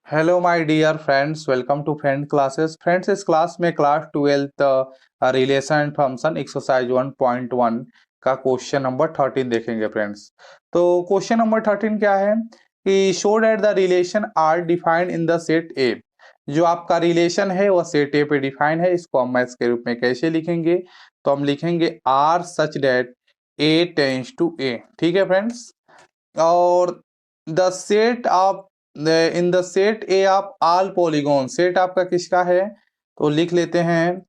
Hello my dear friends, welcome to friend classes. Friends, इस class में class 12th relation and function exercise 1.1 का question number 13 देखेंगे friends. तो question number 13 क्या है कि show that the relation are defined in the set A. जो आपका रिलेशन है वह सेट ए पे डिफाइन है। इसको हम मैथ्स के रूप में कैसे लिखेंगे? तो हम लिखेंगे R such that A tends to A. ठीक है फ्रेंड्स। और the set of in the set A of all polygon, set आपका किसका है तो लिख लेते हैं।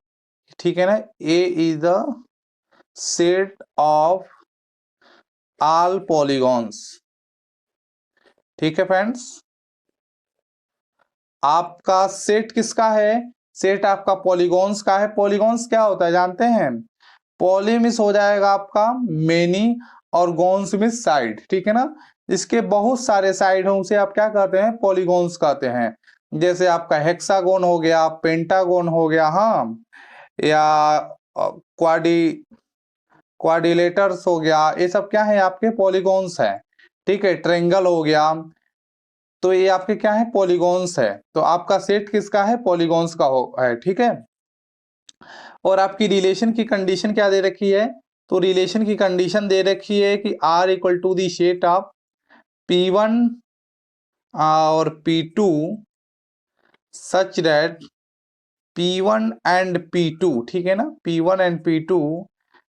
ठीक है ना, A is the set of all polygons. ठीक है फ्रेंड्स, आपका सेट किसका है? सेट आपका पॉलीगॉन्स का है। पॉलीगॉन्स क्या होता है जानते हैं? पॉली मिस हो जाएगा आपका मेनी, और गॉन्स मिस साइड। ठीक है ना, इसके बहुत सारे साइड हैं उसे आप क्या कहते हैं? पॉलीगॉन्स कहते हैं। जैसे आपका हेक्सागोन हो गया, पेंटागोन हो गया, हाँ, या क्वाडी क्वाड्रिलेटर्स हो गया, ये सब क्या है? आपके पॉलीगॉन्स हैं। ठीक है, ट्रेंगल हो गया, तो ये आपके क्या है? पॉलीगॉन्स है। तो आपका सेट किसका है? पॉलीगॉन्स का है। ठीक है। और आपकी रिलेशन की कंडीशन क्या दे रखी है? तो रिलेशन की कंडीशन दे रखी है कि R equal to the set of P1 और P2 such that P1 and P2, ठीक है ना, P1 and P2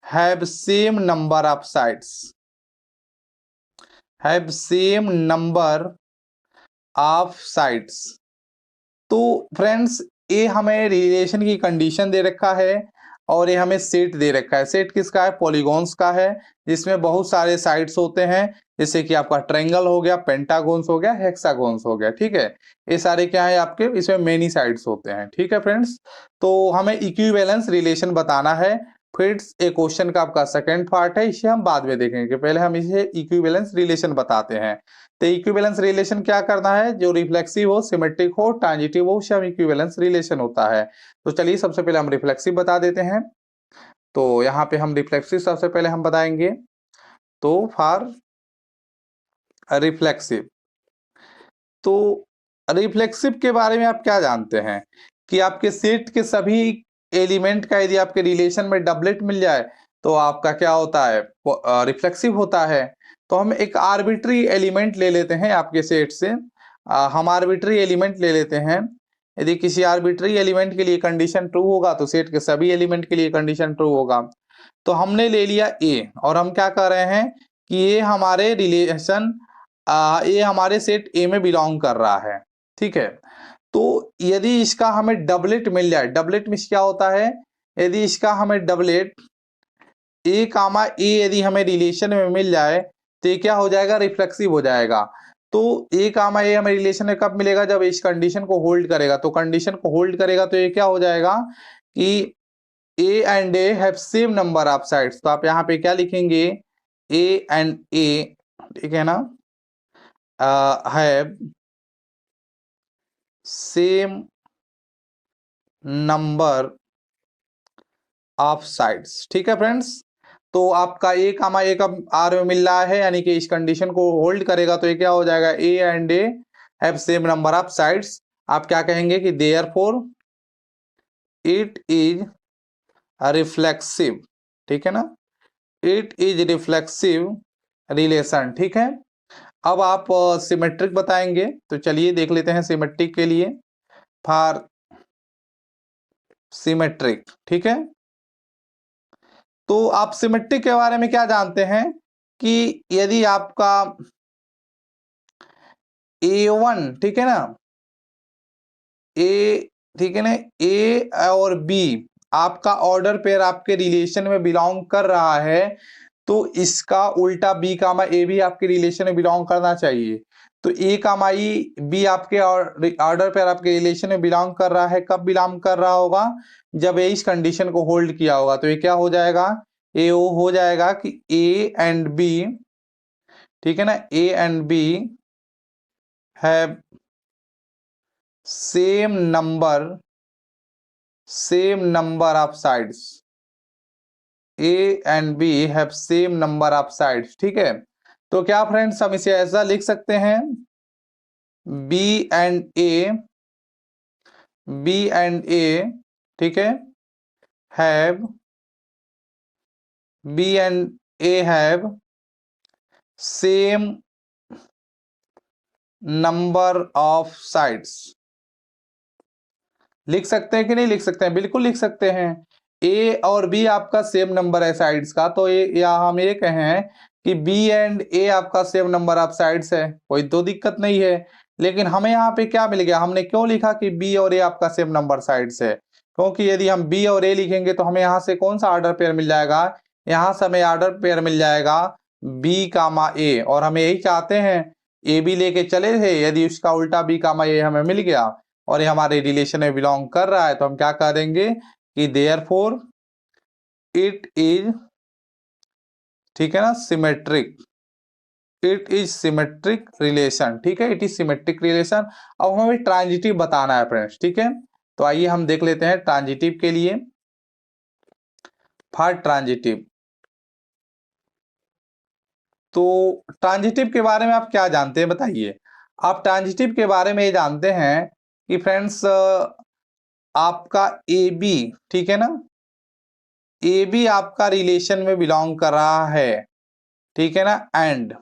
have same number of sides, have same number of sides. तो फ्रेंड्स, ये हमें रिलेशन की कंडीशन दे रखा है और ये हमें सेट दे रखा है। सेट किसका है? पॉलीगॉन्स का है, जिसमें बहुत सारे साइड्स होते हैं, जैसे कि आपका ट्रायंगल हो गया, पेंटागोन्स हो गया, हेक्सागोन्स हो गया। ठीक है, ये सारे क्या है आपके? इसमें मेनी साइड्स होते हैं। ठीक है फ्रेंड्स, तो हमें इक्विवेलेंस रिलेशन बताना है। फिर ये क्वेश्चन का आपका सेकंड पार्ट है, इसे हम बाद में देखेंगे। पहले हम इसे इक्विवेलेंस रिलेशन बताते हैं। तो इक्विवेलेंस रिलेशन क्या करना है? जो रिफ्लेक्सिव हो, सिमेट्रिक हो, ट्रांजिटिव हो, उसे हम इक्विवेलेंस रिलेशन होता है। तो चलिए सबसे पहले हम रिफ्लेक्सिव बता देते हैं। तो यहाँ पे हम रिफ्लेक्सिव सबसे पहले हम बताएंगे। तो फॉर रिफ्लेक्सिव, तो रिफ्लेक्सिव के बारे में आप क्या जानते हैं कि आपके सेट के सभी एलिमेंट का यदि आपके रिलेशन में डबलेट मिल जाए तो आपका क्या होता है? रिफ्लेक्सिव होता है। तो हम एक आर्बिट्री एलिमेंट ले लेते हैं आपके सेट से। हम आर्बिट्री एलिमेंट ले लेते हैं। यदि किसी आर्बिट्री एलिमेंट के लिए कंडीशन ट्रू होगा तो सेट के सभी एलिमेंट के लिए कंडीशन ट्रू होगा। तो हमने ले लिया ए, और हम क्या कर रहे हैं कि ये हमारे रिलेशन, ये हमारे सेट ए में बिलोंग कर रहा है। ठीक है, तो यदि इसका हमें डबलेट मिल जाए, डबलेट मीन्स क्या होता है? यदि इसका हमें डबलेट ए कामा ए यदि हमें रिलेशन में मिल जाए तो ये क्या हो जाएगा? रिफ्लेक्सिव हो जाएगा। तो ए कामा ए हमें रिलेशन में कब मिलेगा? जब इस कंडीशन को होल्ड करेगा। तो कंडीशन को होल्ड करेगा तो ये क्या हो जाएगा कि A and A have same number of sides. तो आप यहाँ पे क्या लिखेंगे? ए एंड ए, ठीक है ना, have same number of sides. ठीक है फ्रेंड्स, तो आपका ए कामा ए का आर में मिल रहा है, यानी कि इस कंडीशन को होल्ड करेगा तो ये क्या हो जाएगा? A and A have same number of sides. आप क्या कहेंगे कि देयरफॉर इट इज रिफ्लेक्सिव। ठीक है ना, इट इज रिफ्लेक्सिव रिलेशन। ठीक है, अब आप सिमेट्रिक बताएंगे। तो चलिए देख लेते हैं सिमेट्रिक के लिए। फॉर सिमेट्रिक, ठीक है, तो आप सिमेट्रिक के बारे में क्या जानते हैं कि यदि आपका A1, ठीक है ना, ए, ठीक है ना, ए और बी आपका ऑर्डर पेयर आपके रिलेशन में बिलोंग कर रहा है, तो इसका उल्टा बी कामा ए भी आपके रिलेशन में बिलोंग करना चाहिए। तो ए कामा ई बी आपके ऑर्डर पेयर आपके रिलेशन में बिलोंग कर रहा है। कब बिलोंग कर रहा होगा? जब ए इस कंडीशन को होल्ड किया होगा। तो ये क्या हो जाएगा? ए वो हो जाएगा कि ए एंड बी, ठीक है ना, A and B have same number of sides. A and B have same number of sides. ठीक है, तो क्या फ्रेंड्स हम इसे ऐसा लिख सकते हैं बी एंड ए, ठीक है, have B and A have same number of sides. लिख सकते हैं कि नहीं लिख सकते हैं? बिल्कुल लिख सकते हैं। ए और बी आपका सेम नंबर है साइड्स का, तो ये या हम ये कहें कि बी एंड ए आपका सेम नंबर ऑफ साइड्स है, कोई तो दिक्कत नहीं है। लेकिन हमें यहाँ पे क्या मिल गया? हमने क्यों लिखा कि बी और ए आपका सेम नंबर साइड्स है? क्योंकि यदि हम बी और ए लिखेंगे तो हमें यहाँ से कौन सा ऑर्डर पेयर मिल जाएगा? यहाँ से हमें ऑर्डर पेयर मिल जाएगा बी कामा ए, और हम यही चाहते हैं। ए बी लेके चले थे, यदि उसका उल्टा बी कामा ए हमें मिल गया और ये हमारे रिलेशन में बिलोंग कर रहा है, तो हम क्या कह देंगे कि देयरफॉर इट इज, ठीक है ना, symmetric. It is symmetric relation, ठीक है, इट इज सिमेट्रिक रिलेशन। अब हमें ट्रांजिटिव बताना है फ्रेंड्स, ठीक है। तो आइए हम देख लेते हैं ट्रांजिटिव के लिए। फॉर ट्रांजिटिव, तो ट्रांजिटिव के बारे में आप क्या जानते हैं बताइए? आप ट्रांजिटिव के बारे में ये जानते हैं कि फ्रेंड्स आपका ए बी, ठीक है ना, ए बी आपका रिलेशन में बिलोंग कर रहा है, ठीक है ना, एंड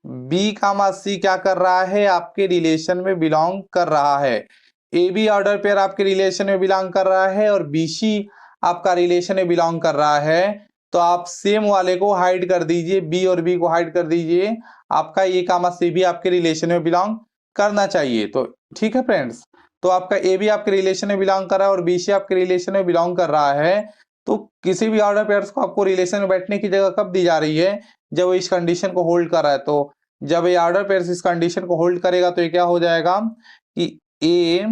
बी कामा सी क्या कर रहा है? आपके रिलेशन में बिलोंग कर रहा है। ए बी ऑर्डर पेयर आपके रिलेशन में बिलोंग कर रहा है और बी सी आपका रिलेशन में बिलोंग कर रहा है। तो आप सेम वाले को हाइड कर दीजिए, बी और बी को हाइड कर दीजिए, आपका ए कामा सी भी आपके रिलेशन में बिलोंग करना चाहिए। तो ठीक है फ्रेंड्स, तो आपका ए बी आपके रिलेशन में बिलोंग कर रहा है और बी सी आपके रिलेशन में बिलोंग कर रहा है। तो किसी भी ऑर्डर पेयर्स को आपको रिलेशन में बैठने की जगह कब दी जा रही है? जब वो इस कंडीशन को होल्ड कर रहा है। तो जब ये ऑर्डर पेयर्स इस कंडीशन को होल्ड करेगा तो ये क्या हो जाएगा कि ए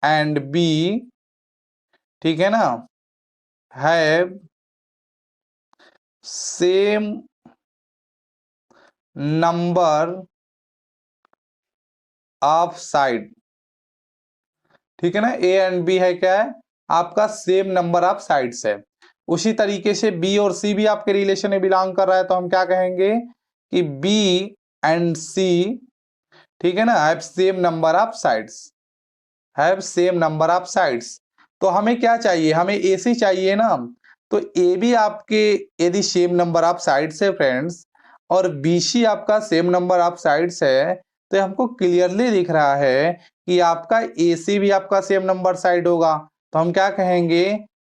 एंड बी, ठीक है ना, have same number of side, ठीक है ना, ए एंड बी है क्या है? आपका सेम नंबर ऑफ साइड्स है। उसी तरीके से बी और सी भी आपके रिलेशन में बिलोंग कर रहा है, तो हम क्या कहेंगे कि बी एंड सी, ठीक है ना, have same number of sides, have same number of sides. तो हमें क्या चाहिए? हमें ए सी चाहिए ना। तो ए बी आपके यदि सेम नंबर ऑफ साइड्स है फ्रेंड्स, और बी सी आपका सेम नंबर ऑफ साइड्स है, तो हमको क्लियरली दिख रहा है कि आपका ए सी भी आपका सेम नंबर साइड होगा। तो हम क्या कहेंगे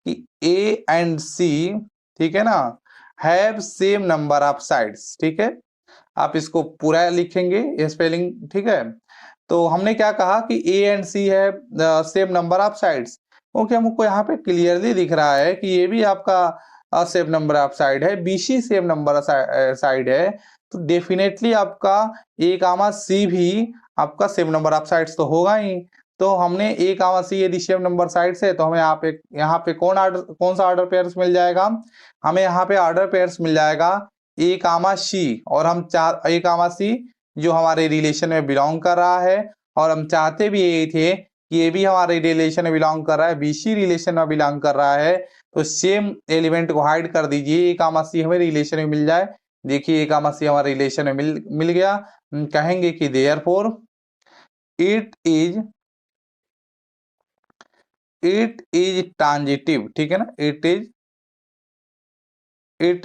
कि ए एंड सी, ठीक है ना, have same number of sides, ठीक है। आप इसको पूरा लिखेंगे ये स्पेलिंग, ठीक है। तो हमने क्या कहा कि ए एंड सी है सेम नंबर ऑफ साइड्स, क्योंकि हमको यहाँ पे क्लियरली दिख रहा है कि ये भी आपका सेम नंबर ऑफ साइड है, B C same number side है। तो डेफिनेटली आपका ए कामा सी भी आपका सेम नंबर ऑफ साइड्स तो होगा ही। तो हमने ए कामा सी यदि सेम नंबर साइड्स है, तो हमें यहाँ पे कौन सा ऑर्डर पेयर्स मिल जाएगा? हमें यहाँ पे ऑर्डर पेयर्स मिल जाएगा ए कामा सी, और हम ए कामा सी जो हमारे रिलेशन में बिलोंग कर रहा है, और हम चाहते भी यही थे कि ये भी हमारे रिलेशन में बिलोंग कर रहा है, बी सी रिलेशन में बिलोंग कर रहा है। तो सेम एलिमेंट को हाइड कर दीजिए, ए कामा सी हमें रिलेशन में मिल जाए। देखिए ए कामा सी हमारे रिलेशन में मिल गया। कहेंगे कि देयरफॉर इट इज ट्रांजिटिव, ठीक है ना, इट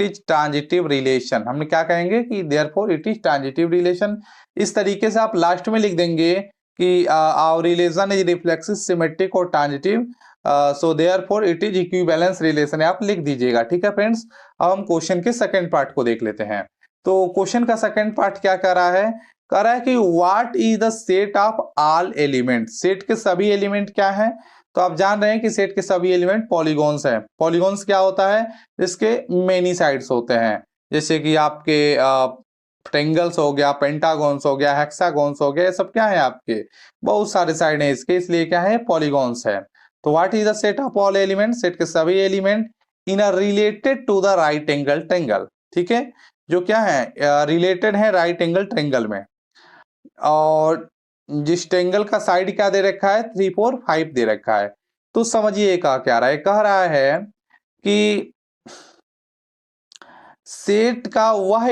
इज ट्रांजिटिव रिलेशन। हमने क्या कहेंगे कि therefore it is transitive relation. इस तरीके से आप लास्ट में लिख देंगे कि our relation is reflexive, symmetric और transitive, so therefore it is equivalence relation, आप लिख दीजिएगा, ठीक है फ्रेंड्स। अब हम क्वेश्चन के सेकंड पार्ट को देख लेते हैं। तो क्वेश्चन का सेकंड पार्ट क्या कह रहा है? कह रहा है कि what is the set of all element, set के सभी एलिमेंट क्या है? तो आप जान रहे हैं कि सेट के सभी एलिमेंट पॉलीगॉन्स हैं। पॉलीगॉन्स क्या होता है? इसके मेनी साइड्स होते हैं, जैसे कि आपके ट्रेंगल्स हो गया, पेंटागॉन्स हो गया, हेक्सागॉन्स हो गया, ये सब क्या है? आपके बहुत सारे साइड हैं इसके, इसलिए क्या है? पॉलीगॉन्स है। तो what is the set of all element, set के सभी element in a related to the right angle triangle, ठीक है, जो क्या है? रिलेटेड है राइट एंगल ट्रेंगल में। और जिस ट्रेंगल का साइड क्या दे रखा है? 3 4 5 दे रखा है। तो समझिए क्या रहा है? कह रहा है कि सेट का वह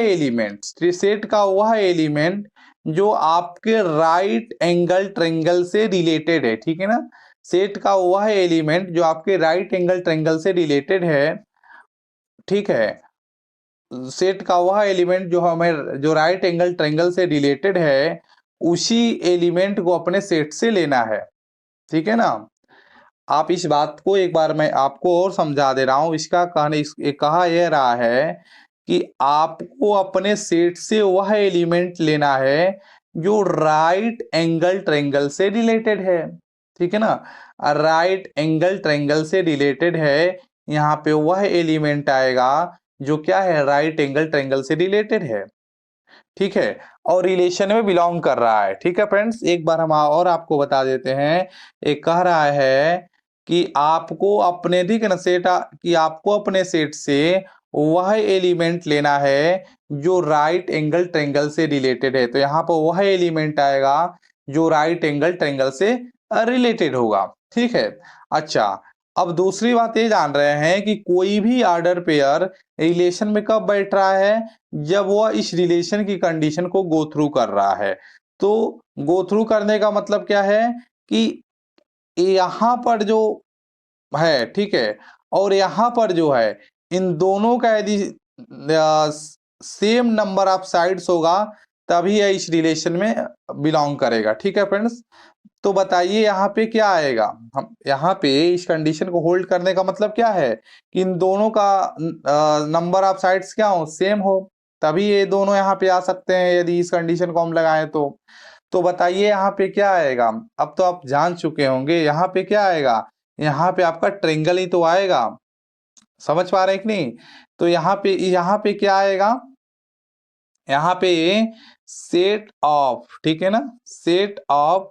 एलिमेंट जो आपके राइट एंगल ट्रायंगल से रिलेटेड है, ठीक है ना। सेट का वह एलिमेंट जो आपके राइट एंगल ट्रायंगल से रिलेटेड है, ठीक है। सेट का वह एलिमेंट जो राइट एंगल ट्रायंगल से रिलेटेड है, उसी एलिमेंट को अपने सेट से लेना है, ठीक है ना। आप इस बात को एक बार मैं आपको और समझा दे रहा हूं। इसका कहा यह रहा है कि आपको अपने सेट से वह एलिमेंट लेना है जो राइट एंगल ट्रायंगल से रिलेटेड है, ठीक है ना। राइट एंगल ट्रायंगल से रिलेटेड है, यहाँ पे वह एलिमेंट आएगा जो क्या है, राइट एंगल ट्रायंगल से रिलेटेड है, ठीक है, और रिलेशन में बिलोंग कर रहा है, ठीक है फ्रेंड्स। एक बार हम और आपको बता देते हैं। एक कह रहा है कि आपको अपने, ठीक है ना, कि आपको अपने सेट से वह एलिमेंट लेना है जो राइट एंगल ट्रायंगल से रिलेटेड है। तो यहाँ पर वह एलिमेंट आएगा जो राइट एंगल ट्रायंगल से रिलेटेड होगा, ठीक है। अच्छा, अब दूसरी बात ये जान रहे हैं कि कोई भी ऑर्डर पेयर रिलेशन में कब बैठ रहा है, जब वह इस रिलेशन की कंडीशन को गो थ्रू कर रहा है। तो गो थ्रू करने का मतलब क्या है कि यहाँ पर जो है, ठीक है, और यहाँ पर जो है, इन दोनों का यदि सेम नंबर ऑफ साइड्स होगा तभी यह इस रिलेशन में बिलोंग करेगा, ठीक है फ्रेंड्स। तो बताइए यहाँ पे क्या आएगा। हम यहाँ पे इस कंडीशन को होल्ड करने का मतलब क्या है कि इन दोनों का नंबर ऑफ साइड्स क्या हो, सेम हो, तभी ये दोनों यहाँ पे आ सकते हैं, यदि इस कंडीशन को हम लगाएं तो बताइए यहाँ पे क्या आएगा। अब तो आप जान चुके होंगे यहाँ पे क्या आएगा, यहाँ पे आपका ट्रायंगल ही तो आएगा। समझ पा रहे हैं कि नहीं। तो यहाँ पे क्या आएगा, यहाँ पे सेट ऑफ, ठीक है ना, set of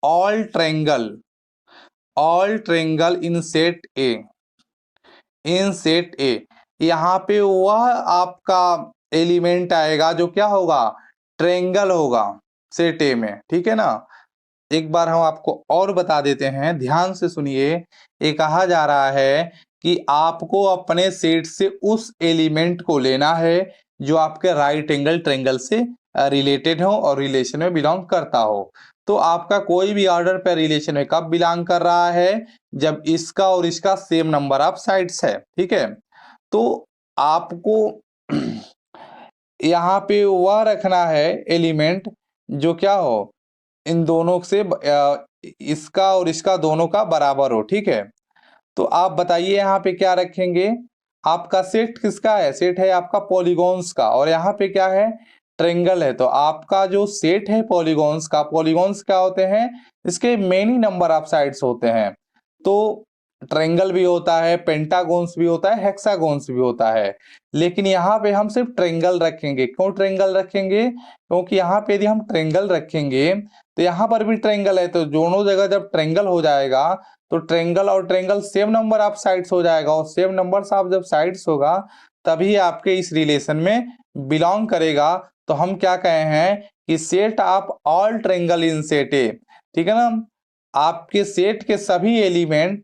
all triangle in set ए, यहाँ पे वह आपका एलिमेंट आएगा जो क्या होगा, ट्रायंगल होगा सेट ए में, ठीक है ना। एक बार हम आपको और बता देते हैं, ध्यान से सुनिए। ये कहा जा रहा है कि आपको अपने सेट से उस एलिमेंट को लेना है जो आपके राइट एंगल ट्रायंगल से रिलेटेड हो और रिलेशन में बिलोंग करता हो। तो आपका कोई भी ऑर्डर पर रिलेशन में कब बिलोंग कर रहा है, जब इसका और इसका सेम नंबर ऑफ साइड्स है, ठीक है। तो आपको यहाँ पे वह रखना है एलिमेंट जो क्या हो, इन दोनों से इसका और इसका दोनों का बराबर हो, ठीक है। तो आप बताइए यहाँ पे क्या रखेंगे। आपका सेट किसका है, सेट है आपका पॉलीगॉन्स का, और यहाँ पे क्या है, ट्रायंगल है। तो आपका जो सेट है पॉलीगॉन्स का, पॉलीगॉन्स क्या होते हैं, इसके मेनी नंबर ऑफ साइड्स होते हैं। तो ट्रायंगल भी होता है, पेंटागोन्स भी होता है, हेक्सागोन्स भी होता है, लेकिन यहाँ पे हम सिर्फ ट्रायंगल रखेंगे। क्यों ट्रायंगल रखेंगे, क्योंकि यहाँ पे यदि हम ट्रायंगल रखेंगे तो यहाँ पर भी ट्रायंगल है, तो दोनों जगह जब ट्रायंगल हो जाएगा तो ट्रायंगल और triangle same number of sides हो जाएगा, और सेम नंबर्स ऑफ जब साइड्स होगा तभी आपके इस रिलेशन में बिलोंग करेगा। तो हम क्या कहे हैं कि set of all triangle in set ए, ठीक है ना। आपके सेट के सभी एलिमेंट,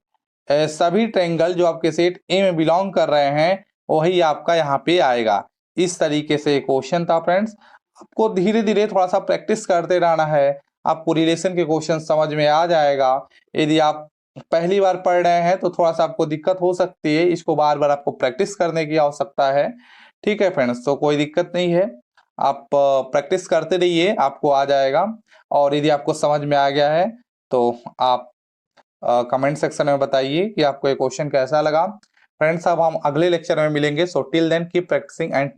सभी ट्रायंगल जो आपके सेट ए में बिलोंग कर रहे हैं, वही आपका यहाँ पे आएगा। इस तरीके से क्वेश्चन था फ्रेंड्स। आपको धीरे धीरे थोड़ा सा प्रैक्टिस करते रहना है, आपको रिलेशन के क्वेश्चन समझ में आ जाएगा। यदि आप पहली बार पढ़ रहे हैं तो थोड़ा सा आपको दिक्कत हो सकती है, इसको बार बार आपको प्रैक्टिस करने की आवश्यकता है, ठीक है फ्रेंड्स। तो कोई दिक्कत नहीं है, आप प्रैक्टिस करते रहिए, आपको आ जाएगा। और यदि आपको समझ में आ गया है तो आप कमेंट सेक्शन में बताइए कि आपको ये क्वेश्चन कैसा लगा। फ्रेंड्स अब हम अगले लेक्चर में मिलेंगे। So till then keep practising and